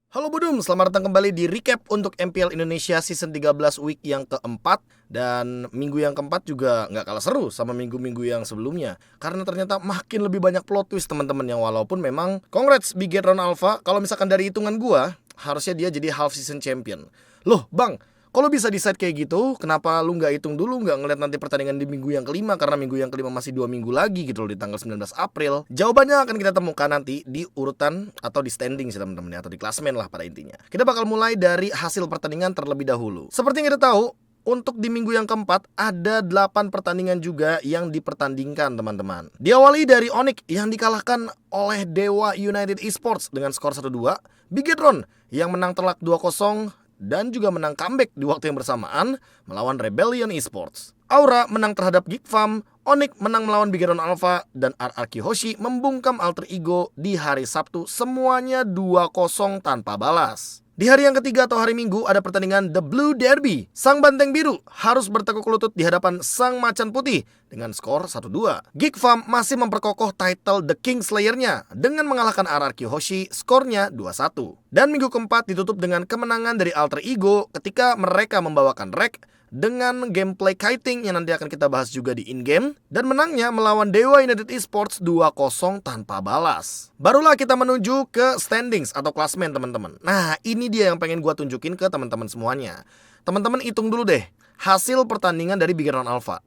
Halo Budum, selamat datang kembali di recap untuk MPL Indonesia Season 13 week yang keempat. Dan minggu yang keempat juga nggak kalah seru sama minggu-minggu yang sebelumnya, karena ternyata makin lebih banyak plot twist teman-teman. Yang walaupun memang congrats Bigetron Alpha, kalau misalkan dari hitungan gua harusnya dia jadi half season champion. Loh bang, kalau bisa decide kayak gitu, kenapa lu nggak hitung dulu, nggak ngeliat nanti pertandingan di minggu yang kelima? Karena minggu yang kelima masih 2 minggu lagi gitu loh, di tanggal 19 April. Jawabannya akan kita temukan nanti di urutan atau di standing sih teman-teman ya, atau di klasmen lah pada intinya. Kita bakal mulai dari hasil pertandingan terlebih dahulu. Seperti yang kita tahu, untuk di minggu yang keempat ada 8 pertandingan juga yang dipertandingkan teman-teman. Diawali dari Onyx yang dikalahkan oleh Dewa United Esports dengan skor 1-2, Bigetron yang menang telak 2-0 dan juga menang comeback di waktu yang bersamaan melawan Rebellion Esports. Aura menang terhadap Geek Farm, Onyx menang melawan Bigetron Alpha, dan RRQ Hoshi membungkam Alter Ego di hari Sabtu, semuanya 2-0 tanpa balas. Di hari yang ketiga atau hari Minggu ada pertandingan The Blue Derby. Sang Banteng Biru harus bertekuk lutut di hadapan Sang Macan Putih dengan skor 1-2. Geek Farm masih memperkokoh title The King Slayer-nya dengan mengalahkan RRQ Hoshi, skornya 2-1. Dan minggu keempat ditutup dengan kemenangan dari Alter Ego ketika mereka membawakan Rek dengan gameplay kiting yang nanti akan kita bahas juga di in-game, dan menangnya melawan Dewa United Esports 2-0 tanpa balas. Barulah kita menuju ke standings atau klasmen teman-teman. Nah ini dia yang pengen gua tunjukin ke teman-teman semuanya. Teman-teman hitung dulu deh hasil pertandingan dari Bigetron Alpha.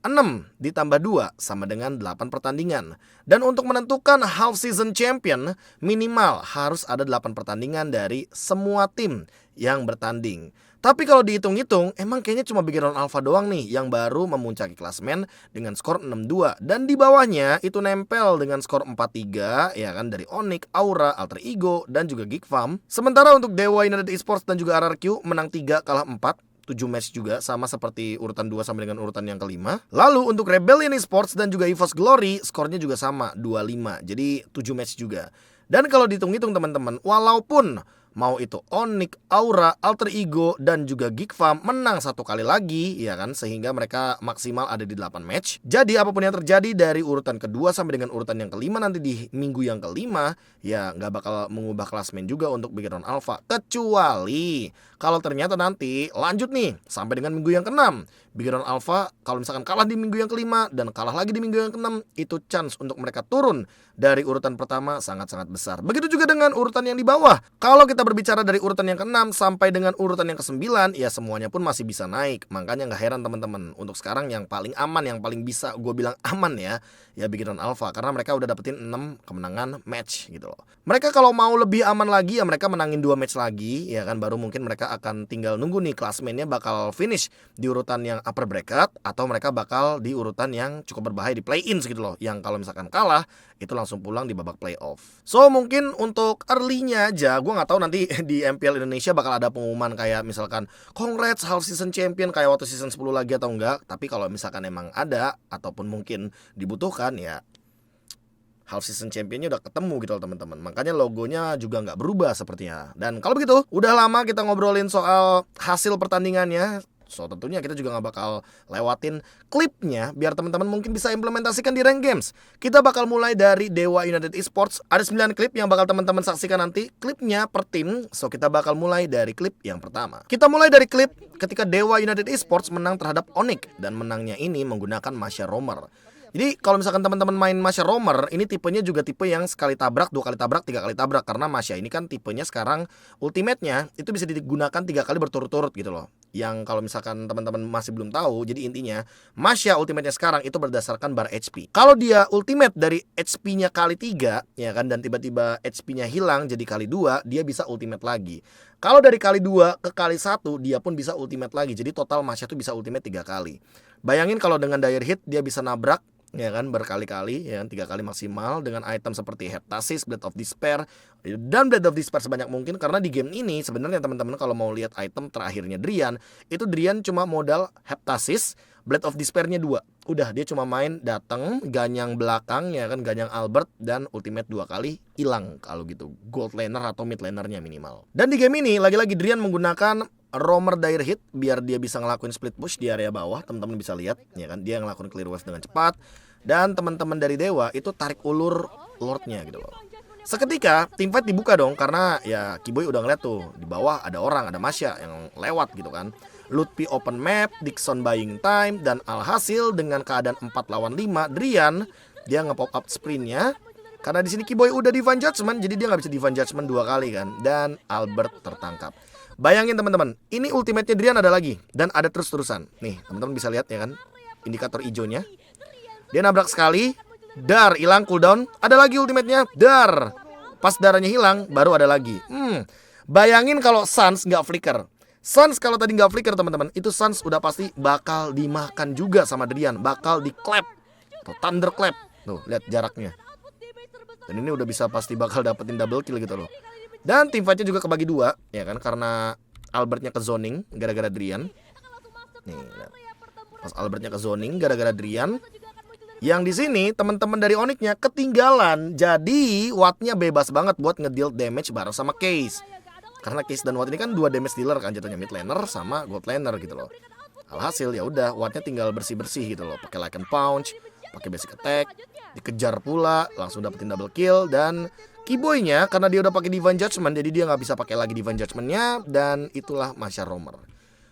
6 ditambah 2 sama dengan 8 pertandingan. Dan untuk menentukan half season champion, minimal harus ada 8 pertandingan dari semua tim yang bertanding. Tapi kalau dihitung-hitung, emang kayaknya cuma Bigetron Alpha doang nih yang baru memuncaki klasmen dengan skor 6-2. Dan di bawahnya itu nempel dengan skor 4-3 ya kan, dari Onyx, Aura, Alter Ego, dan juga Geek Farm. Sementara untuk Dewa United Esports dan juga RRQ menang 3 kalah 4, 7 match juga, sama seperti urutan 2 sampai dengan urutan yang kelima. Lalu untuk Rebellion Esports dan juga EVOS Glory skornya juga sama 2-5. Jadi 7 match juga. Dan kalau dihitung-hitung teman-teman, walaupun mau itu Onyx, Aura, Alter Ego, dan juga Geek Farm menang 1 kali lagi ya kan, sehingga mereka maksimal ada di 8 match. Jadi apapun yang terjadi dari urutan kedua sampai dengan urutan yang kelima nanti di minggu yang kelima, ya nggak bakal mengubah klasmen juga untuk Bigetron Alpha. Kecuali kalau ternyata nanti lanjut nih sampai dengan minggu yang keenam, Bigetron Alpha kalau misalkan kalah di minggu yang kelima dan kalah lagi di minggu yang keenam, itu chance untuk mereka turun dari urutan pertama sangat-sangat besar. Begitu juga dengan urutan yang di bawah. Kalau kita berbicara dari urutan yang ke-6 sampai dengan urutan yang ke-9, ya semuanya pun masih bisa naik. Makanya nggak heran teman-teman, untuk sekarang yang paling aman, yang paling bisa gue bilang aman ya Bigetron Alpha, karena mereka udah dapetin 6 kemenangan match gitu loh. Mereka kalau mau lebih aman lagi ya mereka menangin 2 match lagi ya kan, baru mungkin mereka akan tinggal nunggu nih klasmennya bakal finish di urutan yang upper bracket atau mereka bakal di urutan yang cukup berbahaya di play-in gitu loh, yang kalau misalkan kalah itu langsung pulang di babak playoff. So mungkin untuk early-nya aja, gue nggak tahu nanti di MPL Indonesia bakal ada pengumuman kayak misalkan congrats half season champion kayak waktu season 10 lagi atau enggak. Tapi kalau misalkan emang ada ataupun mungkin dibutuhkan, ya half season championnya udah ketemu gitu loh teman-teman. Makanya logonya juga nggak berubah sepertinya. Dan kalau begitu, udah lama kita ngobrolin soal hasil pertandingannya, so tentunya kita juga gak bakal lewatin klipnya biar teman-teman mungkin bisa implementasikan di rank games. Kita bakal mulai dari Dewa United Esports. Ada 9 klip yang bakal teman-teman saksikan nanti, klipnya per tim. So kita bakal mulai dari klip yang pertama. Kita mulai dari klip ketika Dewa United Esports menang terhadap Onyx, dan menangnya ini menggunakan Masya Romer. Jadi kalau misalkan teman-teman main Masya Romer, ini tipenya juga tipe yang sekali tabrak, 2 kali tabrak, 3 kali tabrak. Karena Masya ini kan tipenya sekarang ultimate-nya itu bisa digunakan 3 kali berturut-turut gitu loh. Yang kalau misalkan teman-teman masih belum tahu, jadi intinya Masya ultimate-nya sekarang itu berdasarkan bar HP. Kalau dia ultimate dari HP-nya kali 3 ya kan, dan tiba-tiba HP-nya hilang jadi kali 2, dia bisa ultimate lagi. Kalau dari kali 2 ke kali 1, dia pun bisa ultimate lagi. Jadi total Masya itu bisa ultimate 3 kali. Bayangin kalau dengan dire hit dia bisa nabrak ya kan berkali-kali ya kan, 3 kali maksimal dengan item seperti Heptasis, Blade of Despair, dan Blade of Despair sebanyak mungkin. Karena di game ini sebenarnya teman-teman kalau mau lihat item terakhirnya Drian, itu Drian cuma modal Heptasis, Blade of Despair-nya 2. Udah dia cuma main datang ganyang belakang ya kan, ganyang Albert, dan ultimate 2 kali hilang kalau gitu. Gold laner atau mid lanernya minimal. Dan di game ini lagi-lagi Drian menggunakan Romer Dire Hit biar dia bisa ngelakuin split push di area bawah. Teman-teman bisa lihat ya kan, dia ngelakuin clear wave dengan cepat. Dan teman-teman dari Dewa itu tarik ulur Lordnya gitu loh. Seketika teamfight dibuka dong, karena ya Kiboy udah ngeliat tuh di bawah ada orang, ada Masya yang lewat gitu kan. Lutfi open map, Dixon buying time, dan alhasil dengan keadaan 4 lawan 5, Drian dia nge-pop up sprintnya. Karena di sini Kiboy udah divine judgment, jadi dia nggak bisa divine judgment 2 kali kan. Dan Albert tertangkap. Bayangin teman-teman, ini ultimate-nya Drian ada lagi dan ada terus-terusan. Nih teman-teman bisa lihat ya kan, indikator hijaunya. Dia nabrak sekali. Dar, hilang cooldown. Ada lagi ultimate-nya. Dar. Pas darahnya hilang, baru ada lagi. Bayangin kalau Sans nggak flicker. Sans kalau tadi nggak flicker teman-teman, itu Sans udah pasti bakal dimakan juga sama Drian. Bakal di clap. Tuh, thunder clap. Tuh, lihat jaraknya. Dan ini udah bisa pasti bakal dapetin double kill gitu loh. Dan tim fight-nya juga kebagi 2, ya kan, karena Albertnya ke zoning gara-gara Drian. Nih, lihat. Pas Albertnya ke zoning gara-gara Drian. Yang di sini teman-teman dari Onyx-nya ketinggalan. Jadi Watt-nya bebas banget buat ngedeal damage bareng sama Case. Karena Case dan Watt ini kan 2 damage dealer kan jatuhnya, mid laner sama gold laner gitu loh. Alhasil ya udah Watt-nya tinggal bersih-bersih gitu loh, pakai like and punch, pakai basic attack, dikejar pula, langsung dapetin double kill. Dan Kiboy-nya karena dia udah pakai divine judgment, jadi dia nggak bisa pakai lagi divine judgment-nya. Dan itulah Masya Romer.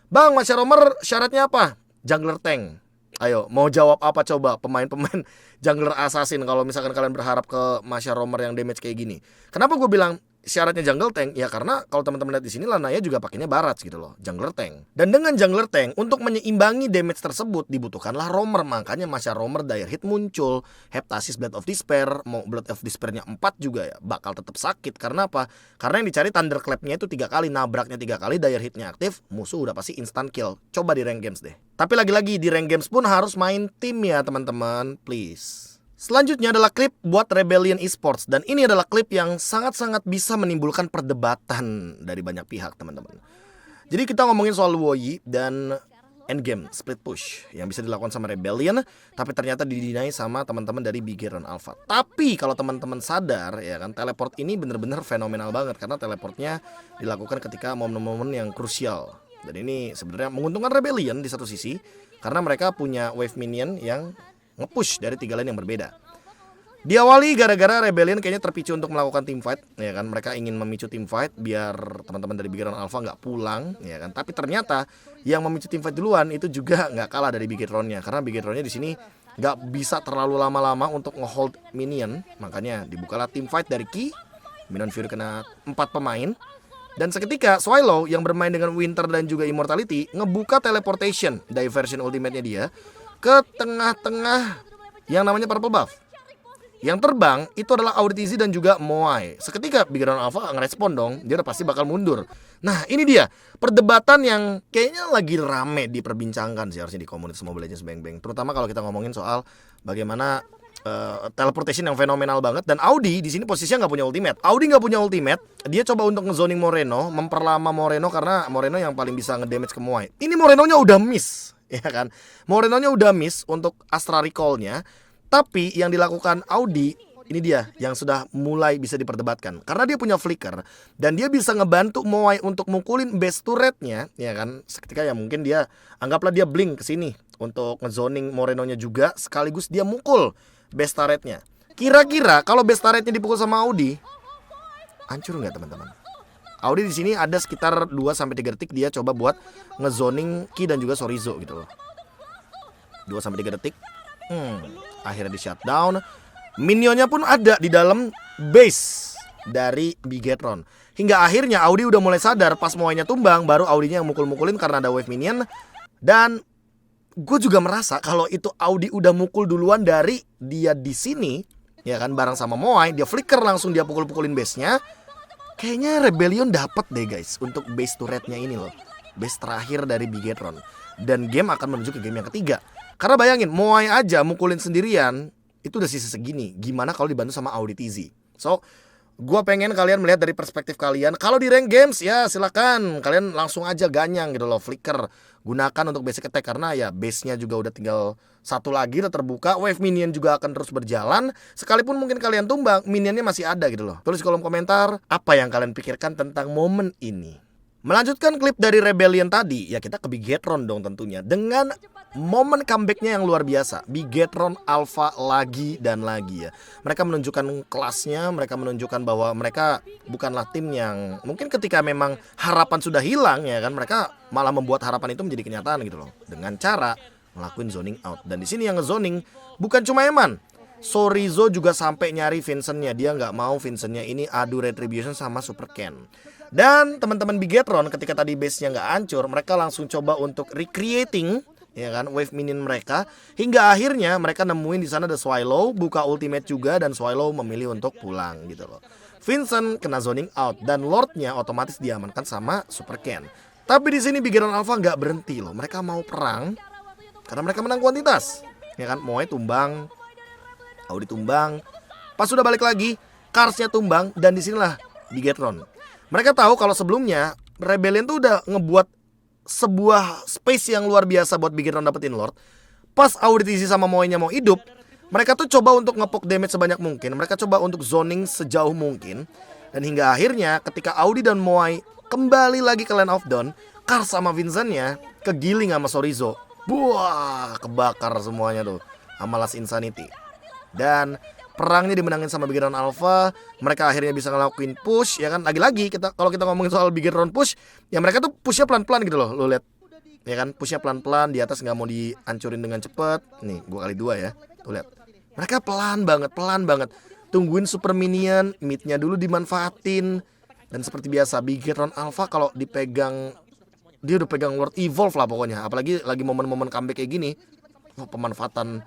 Bang, Masya Romer syaratnya apa? Jungler tank. Ayo, mau jawab apa coba pemain-pemain jungler assassin kalau misalkan kalian berharap ke Masya Romer yang damage kayak gini. Kenapa gue bilang syaratnya jungle tank? Ya karena kalau teman-teman lihat di sini Lanaya juga pakainya Barats gitu loh, jungler tank. Dan dengan jungler tank untuk menyeimbangi damage tersebut dibutuhkanlah Romer. Makanya Masya Romer dire hit muncul, Heptasis Blood of Despair, mau Blood of Despair-nya 4 juga ya bakal tetap sakit. Karena apa? Karena yang dicari Thunderclap-nya itu 3 kali, nabraknya 3 kali, dire hit-nya aktif, musuh udah pasti instant kill. Coba di rank games deh. Tapi lagi-lagi di rank games pun harus main tim ya teman-teman, please. Selanjutnya adalah klip buat Rebellion Esports. Dan ini adalah klip yang sangat-sangat bisa menimbulkan perdebatan dari banyak pihak teman-teman. Jadi kita ngomongin soal Luoyi dan endgame split push yang bisa dilakukan sama Rebellion, tapi ternyata didinai sama teman-teman dari Bigeron Alpha. Tapi kalau teman-teman sadar ya kan, teleport ini bener-bener fenomenal banget. Karena teleportnya dilakukan ketika momen-momen yang krusial. Dan ini sebenarnya menguntungkan Rebellion di satu sisi, karena mereka punya wave minion yang nge-push dari 3 lane yang berbeda. Diawali gara-gara Rebellion kayaknya terpicu untuk melakukan team fight, ya kan. Mereka ingin memicu team fight biar teman-teman dari Bigeron Alpha nggak pulang, ya kan. Tapi ternyata yang memicu team fight duluan itu juga nggak kalah dari Bigetronnya, karena Bigetronnya di sini nggak bisa terlalu lama-lama untuk nge-hold minion. Makanya dibukalah team fight dari Ki. Minion Fury kena 4 pemain. Dan seketika Swallow yang bermain dengan Winter dan juga Immortality ngebuka teleportation diversion ultimate-nya dia ke tengah-tengah yang namanya purple buff. Yang terbang itu adalah Auditizi dan juga Moai. Seketika Bigeron Alpha ngerespon dong, dia udah pasti bakal mundur. Nah ini dia perdebatan yang kayaknya lagi rame diperbincangkan sih harusnya di komunitas Mobile Legends Bang Bang. Terutama kalau kita ngomongin soal bagaimana teleportation yang fenomenal banget. Dan Audi di sini posisinya nggak punya ultimate. Audi nggak punya ultimate. Dia coba untuk ngezoning Moreno, memperlama Moreno karena Moreno yang paling bisa ngedamage ke Moai. Ini Morenonya udah miss, ya kan? Morenonya udah miss untuk Astra Recall-nya. Tapi yang dilakukan Audi ini dia yang sudah mulai bisa diperdebatkan. Karena dia punya flicker dan dia bisa ngebantu Moai untuk mukulin base turret-nya, ya kan? Seketika ya mungkin dia anggaplah dia blink ke sini untuk ngezoning Morenonya juga sekaligus dia mukul base turret-nya. Kira-kira kalau base turret-nya dipukul sama Audi, hancur nggak teman-teman? Audi di sini ada sekitar 2-3 detik dia coba buat ngezoning Ki dan juga Sorizo gitu loh. 2-3 detik. Akhirnya di shutdown. Minionnya pun ada di dalam base dari Bigetron. Hingga akhirnya Audi udah mulai sadar pas Moai-nya tumbang, baru Audinya yang mukul-mukulin karena ada wave minion. Dan gue juga merasa kalau itu Audi udah mukul duluan dari dia di sini, ya kan, bareng sama Moai, dia flicker langsung dia pukul-pukulin base-nya. Kayaknya Rebellion dapat deh guys untuk base turret-nya ini loh. Base terakhir dari Bigetron. Dan game akan menuju ke game yang ketiga. Karena bayangin, Moai aja mukulin sendirian, itu udah sisa segini. Gimana kalau dibantu sama Auditizi? So, gue pengen kalian melihat dari perspektif kalian. Kalau di rank games ya silakan kalian langsung aja ganyang gitu loh, flicker. Gunakan untuk basic attack karena ya base-nya juga udah tinggal satu lagi udah terbuka. Wave minion juga akan terus berjalan. Sekalipun mungkin kalian tumbang, minionnya masih ada gitu loh. Tulis di kolom komentar apa yang kalian pikirkan tentang momen ini. Melanjutkan klip dari Rebellion tadi, ya kita ke Bigetron dong tentunya. Dengan momen comebacknya yang luar biasa, Bigetron Alpha lagi dan lagi ya. Mereka menunjukkan kelasnya, mereka menunjukkan bahwa mereka bukanlah tim yang mungkin ketika memang harapan sudah hilang ya kan, mereka malah membuat harapan itu menjadi kenyataan gitu loh. Dengan cara ngelakuin zoning out. Dan di sini yang ngezoning bukan cuma Eman. Sorizo juga sampai nyari Vincentnya. Dia nggak mau Vincentnya ini adu retribution sama Super Ken. Dan teman-teman Bigetron ketika tadi base-nya nggak hancur, mereka langsung coba untuk recreating ya kan wave minion mereka, hingga akhirnya mereka nemuin di sana ada Swallow, buka ultimate juga dan Swallow memilih untuk pulang gitu loh. Vincent kena zoning out dan Lordnya otomatis diamankan sama Super Ken. Tapi di sini Bigetron Alpha nggak berhenti loh, mereka mau perang karena mereka menang kuantitas. Ya kan, Moe tumbang, Audi tumbang, pas sudah balik lagi, Karsnya tumbang dan disinilah Bigetron. Mereka tahu kalau sebelumnya Rebellion tuh udah ngebuat sebuah space yang luar biasa buat Bigetron dapetin Lord. Pas Auditisi sama Moe-nya mau hidup, mereka tuh coba untuk ngepok damage sebanyak mungkin. Mereka coba untuk zoning sejauh mungkin. Dan hingga akhirnya ketika Audi dan Moe kembali lagi ke Land of Dawn, Kars sama Vincent-nya kegiling sama Sorizo. Buah, kebakar semuanya tuh sama Last Insanity. Dan perangnya dimenangin sama Bigetron Alpha. Mereka akhirnya bisa ngelakuin push ya kan. Lagi-lagi kalau kita ngomongin soal Bigetron push, ya mereka tuh pushnya pelan-pelan gitu loh. Lo lihat ya kan, pushnya pelan-pelan, di atas nggak mau dihancurin dengan cepet. Nih gua kali 2 ya. Tuh lihat, mereka pelan banget. Tungguin super minion, midnya dulu dimanfaatin. Dan seperti biasa Bigetron Alpha kalau dipegang, dia udah pegang Lord Evolve lah pokoknya. Apalagi lagi momen-momen comeback kayak gini, pemanfaatan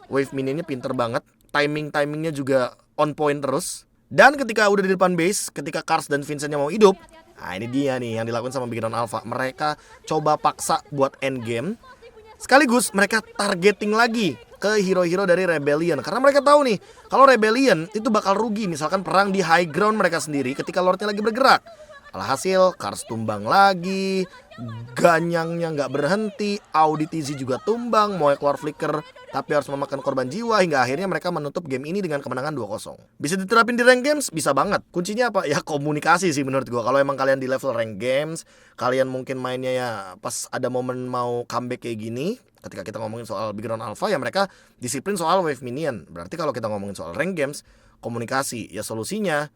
wave minionnya pinter banget. Timingnya juga on point terus. Dan ketika udah di depan base, ketika Kars dan Vincentnya mau hidup, nah ini dia nih yang dilakukan sama Bigetron Alpha. Mereka coba paksa buat end game. Sekaligus mereka targeting lagi ke hero-hero dari Rebellion. Karena mereka tahu nih, kalau Rebellion itu bakal rugi. Misalkan perang di high ground mereka sendiri ketika Lordnya lagi bergerak. Alhasil Kars tumbang lagi, Ganyangnya nggak berhenti, Auditisi juga tumbang, Moe keluar flicker tapi harus memakan korban jiwa, hingga akhirnya mereka menutup game ini dengan kemenangan 2-0. Bisa diterapin di rank games? Bisa banget. Kuncinya apa? Ya komunikasi sih menurut gua. Kalau emang kalian di level rank games, kalian mungkin mainnya ya pas ada momen mau comeback kayak gini. Ketika kita ngomongin soal Bigetron Alpha, ya mereka disiplin soal wave minion. Berarti kalau kita ngomongin soal rank games, komunikasi. Ya solusinya,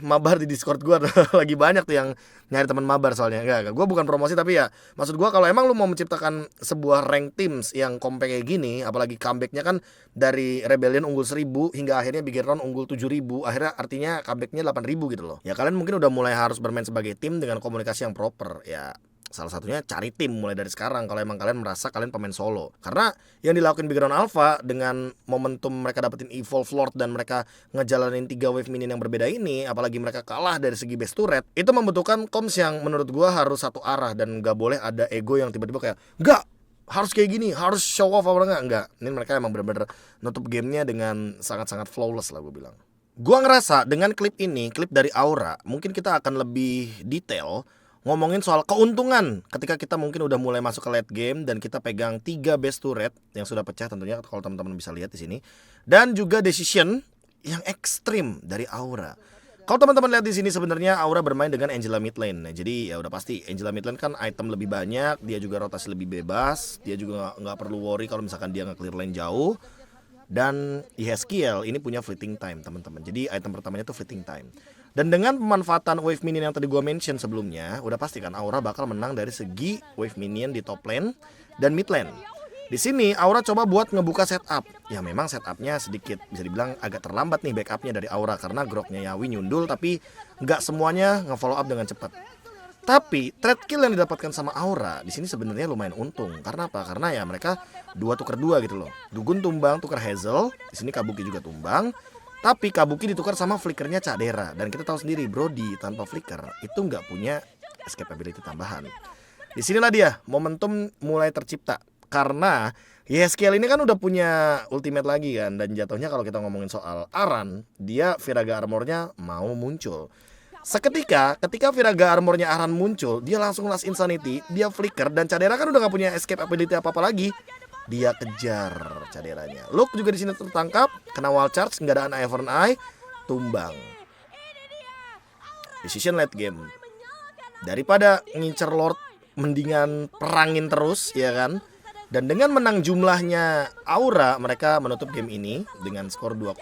mabar di Discord gue lagi banyak tuh yang nyari teman mabar soalnya. Enggak, gue bukan promosi tapi ya maksud gue kalau emang lu mau menciptakan sebuah rank teams yang compact kayak gini, apalagi comebacknya kan dari Rebellion unggul 1000 hingga akhirnya Bigetron unggul 7000, akhirnya artinya comebacknya 8000 gitu loh. Ya kalian mungkin udah mulai harus bermain sebagai tim dengan komunikasi yang proper. Ya salah satunya cari tim mulai dari sekarang kalau emang kalian merasa kalian pemain solo. Karena yang dilakukan Bigetron Alpha dengan momentum mereka dapetin Evolve Lord dan mereka ngejalanin 3 wave minion yang berbeda ini, apalagi mereka kalah dari segi base turret, itu membutuhkan comms yang menurut gua harus satu arah dan gak boleh ada ego yang tiba-tiba kayak enggak, harus kayak gini, harus show off apa enggak. Ini mereka emang bener-bener nutup gamenya dengan sangat-sangat flawless lah gue bilang. Gua ngerasa dengan klip ini, klip dari Aura, mungkin kita akan lebih detail ngomongin soal keuntungan ketika kita mungkin udah mulai masuk ke late game dan kita pegang 3 base turret yang sudah pecah tentunya kalau teman-teman bisa lihat di sini, dan juga decision yang ekstrim dari Aura. Kalau teman-teman lihat di sini sebenarnya Aura bermain dengan Angela mid lane. Nah, jadi ya udah pasti Angela mid lane kan item lebih banyak, dia juga rotasi lebih bebas, dia juga nggak perlu worry kalau misalkan dia nge-clear lane jauh. Dan Yeskiel ini punya fleeting time teman-teman. Jadi item pertamanya tuh fleeting time. Dan dengan pemanfaatan wave minion yang tadi gue mention sebelumnya, udah pasti kan Aura bakal menang dari segi wave minion di top lane dan mid lane. Di sini Aura coba buat ngebuka setup. Ya memang setupnya sedikit bisa dibilang agak terlambat nih backupnya dari Aura karena groknya Yawi nyundul, tapi nggak semuanya nge-follow up dengan cepat. Tapi trade kill yang didapatkan sama Aura di sini sebenarnya lumayan untung. Karena apa? Karena ya mereka 2 tuker 2 gitu loh. Dugun tumbang, tukar Hazel. Di sini Kabuki juga tumbang. Tapi Kabuki ditukar sama flickernya Cadera. Dan kita tahu sendiri Brody tanpa flicker itu nggak punya escape ability tambahan. Disinilah dia momentum mulai tercipta. Karena Yeskiel ini kan udah punya ultimate lagi kan. Dan jatuhnya kalau kita ngomongin soal Aran, dia Viraga Armornya mau muncul. Seketika ketika Viraga Armornya Aran muncul, dia langsung Last Insanity, dia flicker, dan Cadera kan udah gak punya escape ability apa-apa lagi. Dia kejar Caderanya. Luke juga di sini tertangkap, kena wall charge, nggak ada Eye, tumbang. Decision late game. Daripada ngincer Lord, mendingan perangin terus, ya kan? Dan dengan menang jumlahnya Aura, mereka menutup game ini dengan skor 2-0.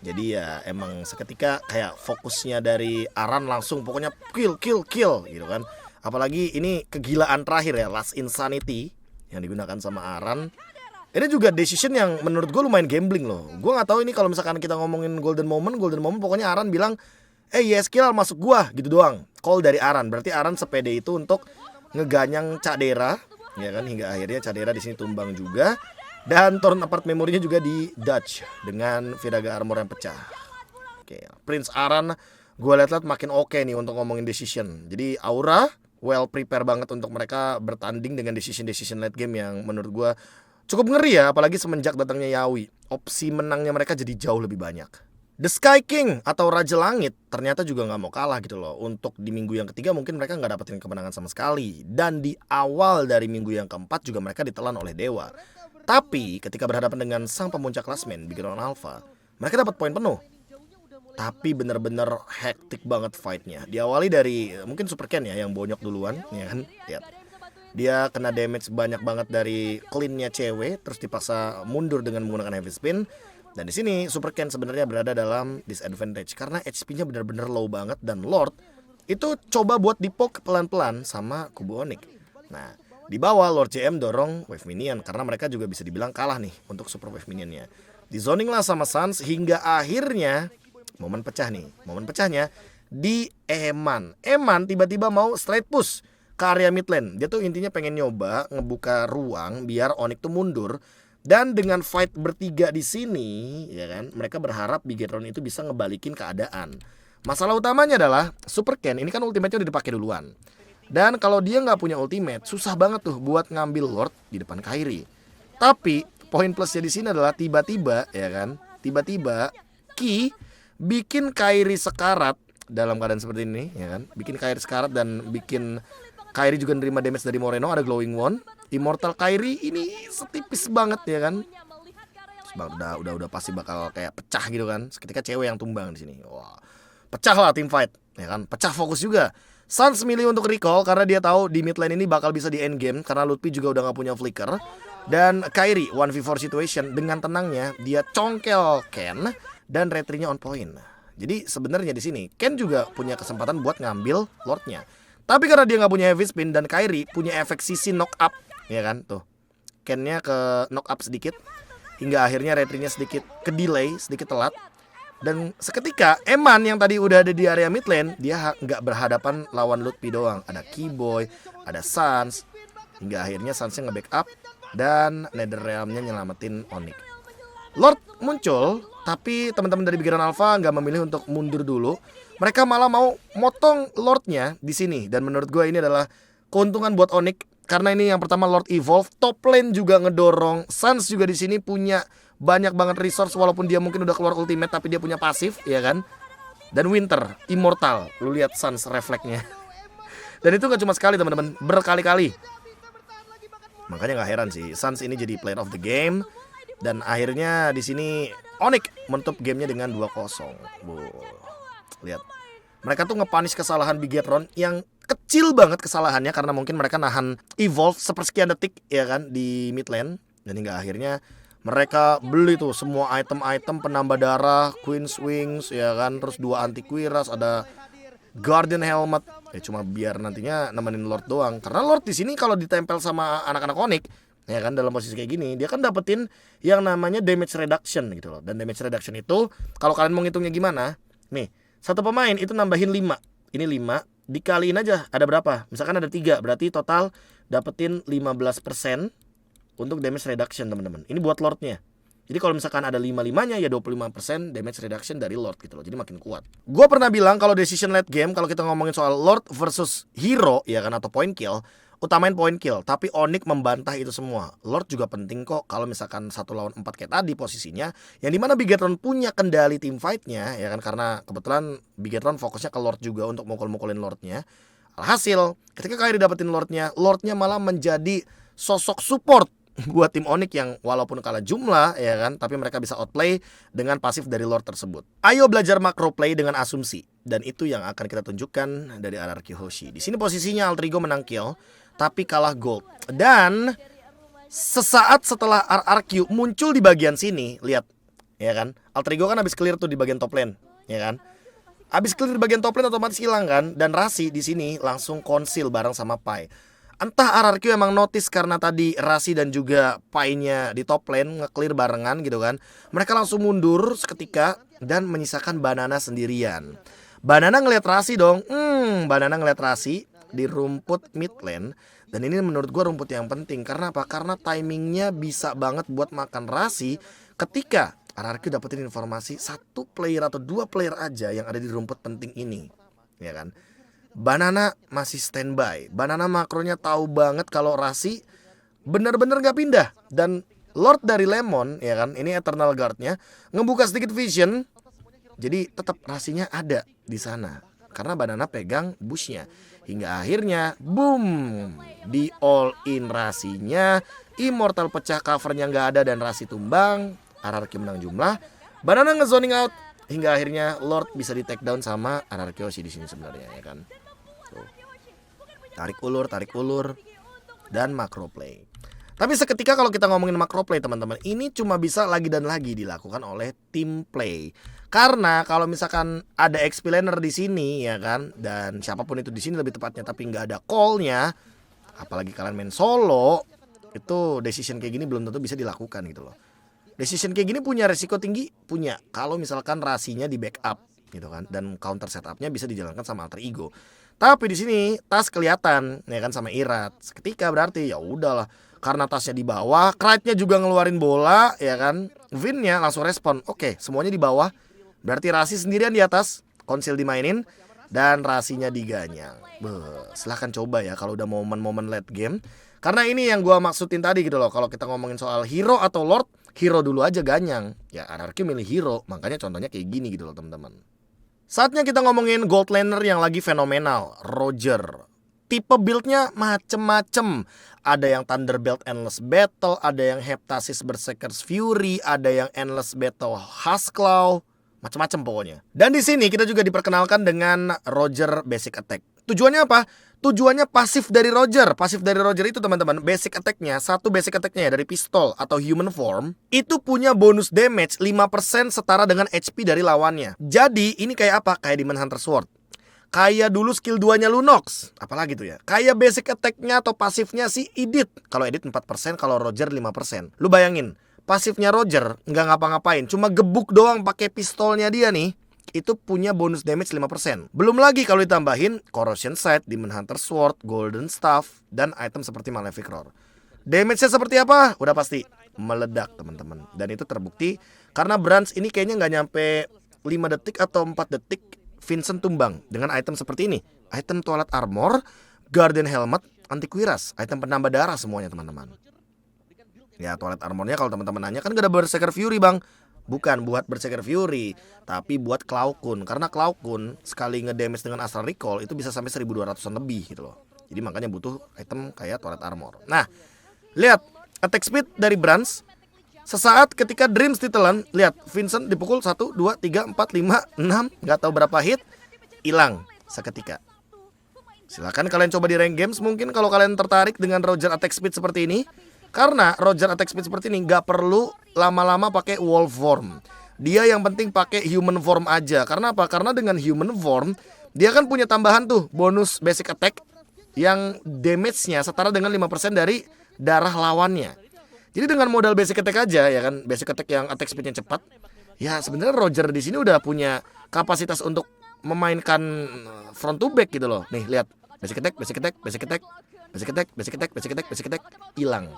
Jadi ya emang seketika kayak fokusnya dari Aran langsung pokoknya kill gitu kan. Apalagi ini kegilaan terakhir ya, Last Insanity yang digunakan sama Aran. Ini juga decision yang menurut gue lumayan gambling loh. Gue gak tahu ini kalau misalkan kita ngomongin golden moment pokoknya Aran bilang yes kill masuk gua gitu doang. Call dari Aran, berarti Aran sepede itu untuk ngeganyang Cadera, ya kan, hingga akhirnya Cadera di sini tumbang juga. Dan turn apart memorinya juga di dodge dengan Viraga armor yang pecah. Oke, Prince Aran gue lihat makin oke nih untuk ngomongin decision. Jadi Aura well prepare banget untuk mereka bertanding dengan decision late game yang menurut gue cukup ngeri ya, apalagi semenjak datangnya Yawi. Opsi menangnya mereka jadi jauh lebih banyak. The Sky King atau Raja Langit ternyata juga nggak mau kalah gitu loh. Untuk di minggu yang ketiga mungkin mereka nggak dapetin kemenangan sama sekali. Dan di awal dari minggu yang keempat juga mereka ditelan oleh Dewa. Tapi ketika berhadapan dengan sang pemuncak klasmen Bigetron Alpha, mereka dapat poin penuh. Tapi bener-bener hektik banget fightnya. Diawali dari mungkin Super Ken ya yang bonyok duluan, ya kan? Lihat. Dia kena damage banyak banget dari clean-nya cewek, terus dipaksa mundur dengan menggunakan heavy spin. Dan di sini Super Ken sebenarnya berada dalam disadvantage karena HP-nya benar-benar low banget dan Lord itu coba buat dipoke pelan-pelan sama Kubu Onyx. Nah, di bawah Lord JM dorong Wave Minion karena mereka juga bisa dibilang kalah nih untuk Super Wave Minionnya. Di zoning lah sama Sans hingga akhirnya momen pecah nih. Momen pecahnya di Eman. Eman tiba-tiba mau straight push ke area mid lane. Dia tuh intinya pengen nyoba ngebuka ruang biar Onyx tuh mundur. Dan dengan fight bertiga di sini, ya kan, mereka berharap Bigetron itu bisa ngebalikin keadaan. Masalah utamanya adalah Super Ken ini kan ultimate-nya udah dipakai duluan. Dan kalau dia nggak punya ultimate, susah banget tuh buat ngambil Lord di depan Kairi. Tapi poin plusnya di sini adalah tiba-tiba, ya kan, tiba-tiba Ki bikin Kairi sekarat dalam keadaan seperti ini, ya kan, bikin Kairi sekarat dan bikin Kairi juga nerima damage dari Moreno, ada Glowing Wand. Immortal Kairi ini setipis banget ya kan. Udah pasti bakal kayak pecah gitu kan. Seketika cewek yang tumbang di sini. Wah. Pecah lah tim fight, ya kan. Pecah fokus juga. Sans milih untuk recall karena dia tahu di mid lane ini bakal bisa di end game karena Lutfi juga udah gak punya flicker. Dan Kairi 1v4 situation dengan tenangnya dia congkel Ken dan retrinya on point. Jadi sebenarnya di sini Ken juga punya kesempatan buat ngambil Lordnya. Tapi karena dia nggak punya heavy spin dan Kairi punya efek sisi knock up, ya kan, tuh Ken-nya ke knock up sedikit hingga akhirnya retrinya sedikit ke delay, sedikit telat. Dan seketika Eman yang tadi udah ada di area mid lane, dia nggak berhadapan lawan Lutfi doang. Ada Keyboy, ada Sans, hingga akhirnya Sans-nya nge-backup dan Netherrealm-nya nyelamatin Onyx. Lord muncul, tapi teman-teman dari Bigetron Alpha nggak memilih untuk mundur dulu. Mereka malah mau motong Lordnya di sini. Dan menurut gue ini adalah keuntungan buat Onyx karena ini yang pertama Lord evolve, top lane juga ngedorong. Sans juga di sini punya banyak banget resource walaupun dia mungkin udah keluar ultimate tapi dia punya pasif, ya kan. Dan Winter, Immortal, lu lihat Sans refleksnya. Dan itu gak cuma sekali teman-teman, berkali-kali. Makanya gak heran sih, Sans ini jadi player of the game. Dan akhirnya di sini Onyx menutup gamenya dengan 2-0. Lihat, mereka tuh nge-punish kesalahan Bigetron yang kecil banget kesalahannya karena mungkin mereka nahan evolve sepersekian detik ya kan di mid lane. Dan hingga akhirnya mereka beli tuh semua item-item penambah darah, Queen's Wings ya kan, terus 2 anti kuiras, ada Guardian Helmet. Cuma biar nantinya nemenin Lord doang. Karena Lord di sini kalau ditempel sama anak-anak Onyx, ya kan, dalam posisi kayak gini dia kan dapetin yang namanya damage reduction gitu loh. Dan damage reduction itu kalau kalian mau ngitungnya gimana, nih satu pemain itu nambahin 5. Ini 5 dikaliin aja ada berapa? Misalkan ada 3, berarti total dapetin 15% untuk damage reduction teman-teman. Ini buat Lordnya. Jadi kalau misalkan ada 5-5-nya ya 25% damage reduction dari Lord gitu loh. Jadi makin kuat. Gua pernah bilang kalau decision late game, kalau kita ngomongin soal Lord versus hero ya kan, atau point kill, utamain point kill, tapi Onyx membantah itu semua. Lord juga penting kok kalau misalkan 1 lawan 4 kayak tadi posisinya, yang dimana Bigetron punya kendali tim fightnya ya kan, karena kebetulan Bigetron fokusnya ke Lord juga untuk mukul-mukulin Lordnya. Alhasil ketika Kairi dapetin Lordnya malah menjadi sosok support buat tim Onyx yang walaupun kalah jumlah ya kan, tapi mereka bisa outplay dengan pasif dari Lord tersebut. Ayo belajar macro play dengan asumsi, dan itu yang akan kita tunjukkan dari RRQ Hoshi. Di sini posisinya Alter Ego menang kill tapi kalah gold. Dan sesaat setelah RRQ muncul di bagian sini, lihat ya kan, Alter Ego kan habis clear tuh di bagian top lane, ya kan? Habis clear di bagian top lane otomatis hilang kan, dan Rasi di sini langsung konsil bareng sama Pai. Entah RRQ emang notice karena tadi Rasi dan juga Pai-nya di top lane nge-clear barengan gitu kan. Mereka langsung mundur seketika dan menyisakan Banana sendirian. Banana ngeliat Rasi dong. Banana ngeliat Rasi di rumput mid lane. Dan ini menurut gue rumput yang penting. Karena apa? Karena timingnya bisa banget buat makan Rasi ketika RRQ dapetin informasi satu player atau dua player aja yang ada di rumput penting ini, ya kan? Banana masih standby. Banana makronya tahu banget kalau Rasi bener-bener gak pindah. Dan Lord dari Lemon, ya kan, ini Eternal Guard-nya ngebuka sedikit vision. Jadi tetap Rasinya ada di sana karena Banana pegang bush-nya. Hingga akhirnya boom, di all in Rasinya. Immortal pecah, covernya gak ada dan Rasi tumbang. RRQ menang jumlah. Banana nge-zoning out. Hingga akhirnya Lord bisa di take down sama RRQ Hoshi di sini sebenarnya, ya kan. Tuh. Tarik ulur dan macro play. Tapi seketika kalau kita ngomongin macro play teman-teman, ini cuma bisa lagi dan lagi dilakukan oleh team play. Karena kalau misalkan ada XP laner di sini ya kan, dan siapapun itu di sini lebih tepatnya, tapi nggak ada call-nya, apalagi kalian main solo, itu decision kayak gini belum tentu bisa dilakukan gitu loh. Decision kayak gini punya resiko tinggi, punya kalau misalkan Rasinya di backup gitu kan, dan counter setupnya bisa dijalankan sama Alter Ego. Tapi di sini tas kelihatan ya kan sama Irat. Ketika berarti ya udahlah, karena tasnya di bawah, Krite-nya juga ngeluarin bola ya kan. Vin-nya langsung respon. Oke, semuanya di bawah. Berarti Rasi sendirian di atas, konsil dimainin dan Rasinya diganyang. Silahkan coba ya kalau udah momen-momen late game. Karena ini yang gua maksudin tadi gitu loh. Kalau kita ngomongin soal hero atau Lord, hero dulu aja ganyang. Ya RRQ milih hero, makanya contohnya kayak gini gitu loh teman-teman. Saatnya kita ngomongin gold laner yang lagi fenomenal, Roger. Tipe build-nya macem-macem. Ada yang Thunderbelt Endless Battle, ada yang Heptasis Berserker's Fury, ada yang Endless Battle Huskclaw, macem-macem pokoknya. Dan di sini kita juga diperkenalkan dengan Roger Basic Attack. Tujuannya apa? Tujuannya pasif dari Roger. Pasif dari Roger itu teman-teman, basic attack-nya, satu basic attack-nya ya, dari pistol atau human form, itu punya bonus damage 5% setara dengan HP dari lawannya. Jadi ini kayak apa? Kayak Demon Hunter Sword. Kayak dulu skill 2-nya Lunox. Apalagi tuh ya. Kayak basic attack-nya atau pasifnya si Edith. Kalau Edith 4%, kalau Roger 5%. Lu bayangin, pasifnya Roger nggak ngapa-ngapain, cuma gebuk doang pakai pistolnya dia nih. Itu punya bonus damage 5%. Belum lagi kalau ditambahin Corrosion Sight, Demon Hunter Sword, Golden Staff, dan item seperti Malefic Roar. Damage-nya seperti apa? Udah pasti meledak teman-teman. Dan itu terbukti karena Branch ini kayaknya nggak nyampe 5 detik atau 4 detik Vincent tumbang dengan item seperti ini. Item Toilet Armor, Guardian Helmet, Antiquiras, item penambah darah semuanya teman-teman. Ya Toilet Armornya kalau teman-teman nanya kan gak ada Berserker Fury bang. Bukan buat Berserker Fury, tapi buat Claw Kun. Karena Claw Kun sekali ngedamage dengan Astral Recall itu bisa sampai 1200an lebih gitu loh. Jadi makanya butuh item kayak Toilet Armor. Nah, lihat attack speed dari Branch. Sesaat ketika Dreams ditelan, lihat Vincent dipukul 1, 2, 3, 4, 5, 6, gak tahu berapa hit, hilang seketika. Silahkan kalian coba di rank games mungkin kalau kalian tertarik dengan Roger attack speed seperti ini. Karena Roger attack speed seperti ini gak perlu lama-lama pakai wolf form. Dia yang penting pakai human form aja. Karena apa? Karena dengan human form dia kan punya tambahan tuh bonus basic attack yang damage-nya setara dengan 5% dari darah lawannya. Jadi dengan modal basic attack aja ya kan, basic attack yang attack speednya cepat. Ya sebenarnya Roger di sini udah punya kapasitas untuk memainkan front to back gitu loh. Nih lihat, basic attack, basic attack, basic attack, basic attack, basic attack, basic attack, basic attack, hilang.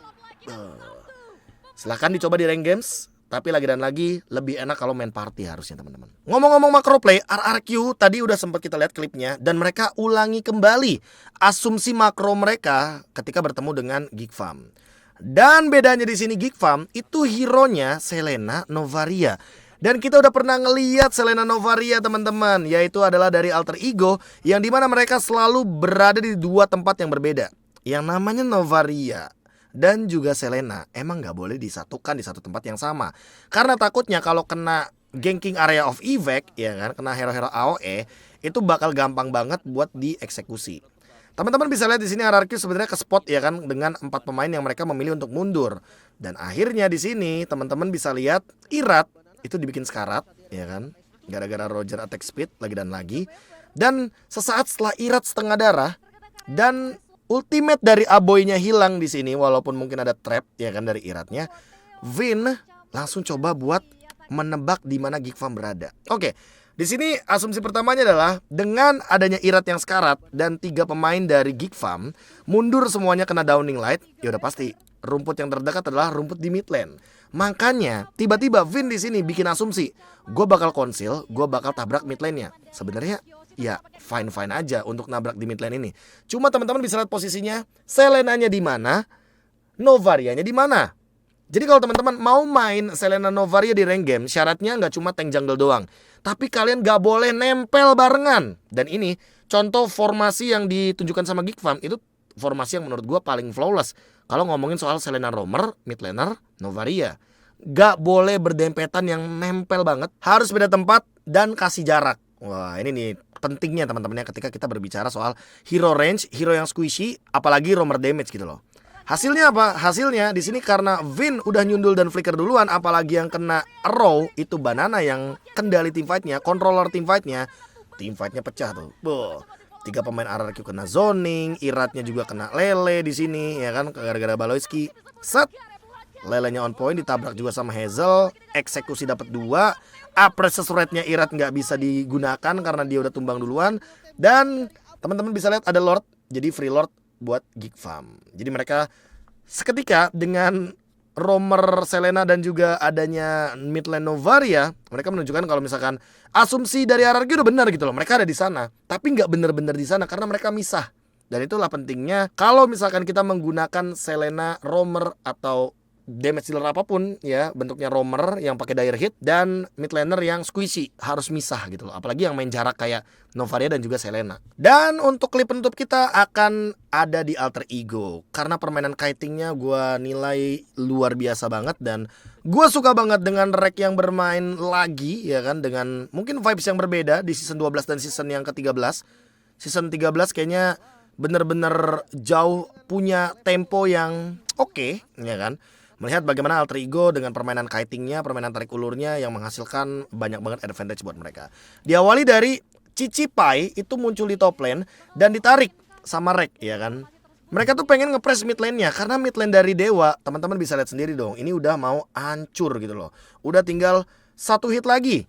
Silahkan dicoba di rank games. Tapi lagi dan lagi lebih enak kalau main party harusnya teman-teman. Ngomong-ngomong macro play, RRQ tadi udah sempat kita lihat klipnya. Dan mereka ulangi kembali asumsi makro mereka ketika bertemu dengan Geek Farm. Dan bedanya di sini Geek Farm itu hero-nya Selena Novaria. Dan kita udah pernah ngeliat Selena Novaria teman-teman. Yaitu adalah dari Alter Ego, yang dimana mereka selalu berada di dua tempat yang berbeda. Yang namanya Novaria dan juga Selena emang nggak boleh disatukan di satu tempat yang sama. Karena takutnya kalau kena ganking area of evac, ya kan, kena hero-hero AOE, itu bakal gampang banget buat dieksekusi. Teman-teman bisa lihat di sini RRQ sebenarnya ke spot ya kan, dengan 4 pemain yang mereka memilih untuk mundur. Dan akhirnya di sini teman-teman bisa lihat Irat itu dibikin sekarat, ya kan, gara-gara Roger attack speed lagi dan lagi. Dan sesaat setelah Irat setengah darah dan ultimate dari Aboynya hilang di sini, walaupun mungkin ada trap ya kan dari Iratnya, Vin langsung coba buat menebak di mana Geek Farm berada. Oke, di sini asumsi pertamanya adalah dengan adanya Irat yang sekarat dan 3 pemain dari Geek Farm mundur semuanya kena Downing Light, ya udah pasti rumput yang terdekat adalah rumput di mid lane. Makanya tiba-tiba Vin di sini bikin asumsi, gue bakal konsil, gue bakal tabrak mid lane-nya. Sebenarnya ya fine-fine aja untuk nabrak di mid lane ini. Cuma teman-teman bisa lihat posisinya, Selenanya di mana, Novarianya di mana. Jadi kalau teman-teman mau main Selena Novaria di rank game, syaratnya nggak cuma tank jungle doang, tapi kalian nggak boleh nempel barengan. Dan ini contoh formasi yang ditunjukkan sama Geek Farm, itu formasi yang menurut gue paling flawless. Kalau ngomongin soal Selena Roamer, mid laner, Novaria, gak boleh berdempetan yang nempel banget. Harus beda tempat dan kasih jarak. Wah, ini nih pentingnya teman-teman ya ketika kita berbicara soal hero range, hero yang squishy, apalagi roamer damage gitu loh. Hasilnya apa? Hasilnya di sini karena Vin udah nyundul dan flicker duluan, apalagi yang kena arrow itu Banana yang kendali teamfightnya, controller teamfightnya pecah tuh. Boh. 3 pemain RRQ kena zoning, Iratnya juga kena lele di sini ya kan, gara-gara Baloyski. Set. Lelenya on point, ditabrak juga sama Hazel, eksekusi dapat 2. Apprecious rate-nya Irat nggak bisa digunakan karena dia udah tumbang duluan. Dan teman-teman bisa lihat ada Lord, jadi free Lord buat Geek Farm. Jadi mereka seketika dengan roamer Selena dan juga adanya mid lane Novaria, mereka menunjukkan kalau misalkan asumsi dari RRQ udah benar gitu loh. Mereka ada di sana, tapi nggak benar-benar di sana karena mereka misah. Dan itulah pentingnya kalau misalkan kita menggunakan Selena roamer atau damage dealer apapun ya, bentuknya roamer yang pakai dire hit dan mid laner yang squishy, harus misah gitu loh. Apalagi yang main jarak kayak Novaria dan juga Selena. Dan untuk klip penutup kita akan ada di Alter Ego, karena permainan kitingnya gue nilai luar biasa banget. Dan gue suka banget dengan Rek yang bermain lagi ya kan, dengan mungkin vibes yang berbeda di season 12 dan season yang ke-13. Season 13 kayaknya bener-bener jauh punya tempo yang oke, ya kan. Melihat bagaimana Alter Ego dengan permainan kitingnya, permainan tarik ulurnya yang menghasilkan banyak banget advantage buat mereka. Diawali dari Cici Pai itu muncul di top lane dan ditarik sama Rek ya kan. Mereka tuh pengen ngepress mid lane-nya karena mid lane dari Dewa, teman-teman bisa lihat sendiri dong, ini udah mau hancur gitu loh. Udah tinggal 1 hit lagi,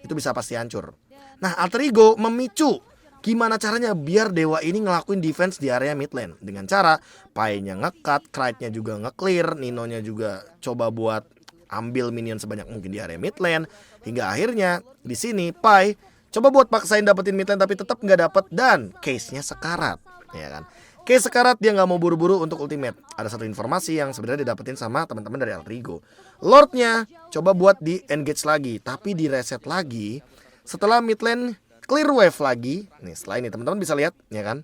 itu bisa pasti hancur. Nah, Alter Ego memicu gimana caranya biar Dewa ini ngelakuin defense di area mid lane. Dengan cara Pai-nya nge-cut, Krite-nya juga nge-clear, Nino-nya juga coba buat ambil minion sebanyak mungkin di area mid lane. Hingga akhirnya di sini Pai coba buat paksain dapetin mid lane tapi tetap nggak dapet dan case-nya sekarat, ya kan. Case sekarat, dia nggak mau buru-buru untuk ultimate. Ada satu informasi yang sebenarnya didapetin sama teman-teman dari Alter Ego. Lord-nya coba buat di engage lagi, tapi di reset lagi setelah mid lane clear wave lagi. Nih setelah ini teman-teman bisa lihat ya kan,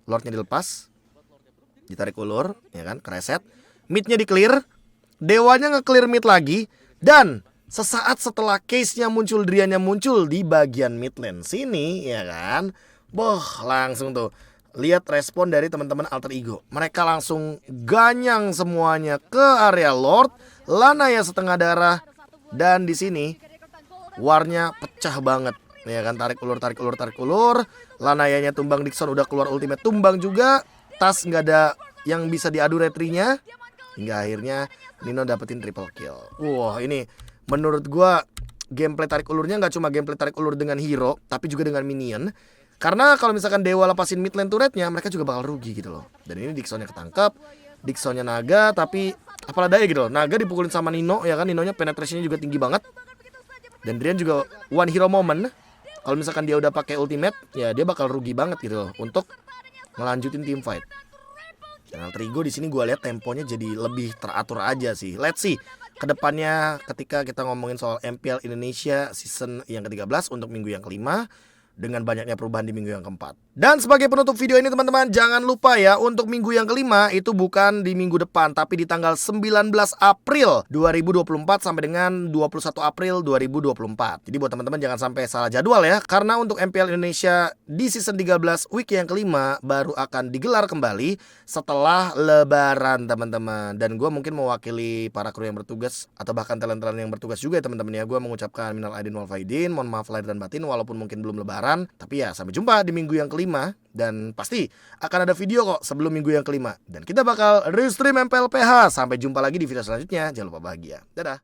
Lordnya dilepas, ditarik ulur ya kan, kereset, midnya di clear, Dewanya nge-clear mid lagi. Dan sesaat setelah case-nya muncul, Driannya muncul di bagian mid lane sini ya kan. Boh, langsung tuh lihat respon dari teman-teman Alter Ego. Mereka langsung ganyang semuanya ke area Lord, Lanaya setengah darah. Dan di sini warnya pecah banget ya kan, tarik ulur, Lanayanya tumbang, Dixon udah keluar ultimate tumbang juga, Tas nggak ada yang bisa diadu retrinya, hingga akhirnya Nino dapetin triple kill. Wah, ini menurut gua gameplay tarik ulurnya nggak cuma gameplay tarik ulur dengan hero, tapi juga dengan minion. Karena kalau misalkan Dewa lepasin mid lane turretnya, mereka juga bakal rugi gitu loh. Dan ini Dixonnya ketangkep, Dixonnya naga, tapi apalah daya gitu loh, naga dipukulin sama Nino ya kan, Ninonya penetrationnya juga tinggi banget. Dan Drian juga one hero moment. Kalau misalkan dia udah pakai ultimate, ya dia bakal rugi banget gitu loh untuk ngelanjutin team fight. Dan Alter Ego di sini gue lihat temponya jadi lebih teratur aja sih. Let's see kedepannya ketika kita ngomongin soal MPL Indonesia season yang ke-13 untuk minggu yang kelima. dengan banyaknya perubahan di minggu yang keempat. Dan sebagai penutup video ini teman-teman, jangan lupa ya untuk minggu yang kelima itu bukan di minggu depan tapi di tanggal 19 April 2024 sampai dengan 21 April 2024. Jadi buat teman-teman jangan sampai salah jadwal ya, karena untuk MPL Indonesia di season 13 week yang kelima baru akan digelar kembali setelah lebaran teman-teman. Dan gue mungkin mewakili para kru yang bertugas atau bahkan talent-talent yang bertugas juga ya teman-teman ya. Gue mengucapkan minal aidin wal faidin, mohon maaf lahir dan batin walaupun mungkin belum lebaran. Tapi ya sampai jumpa di minggu yang kelima, dan pasti akan ada video kok sebelum minggu yang kelima. Dan kita bakal restream MPL PH. Sampai jumpa lagi di video selanjutnya. Jangan lupa bahagia. Dadah.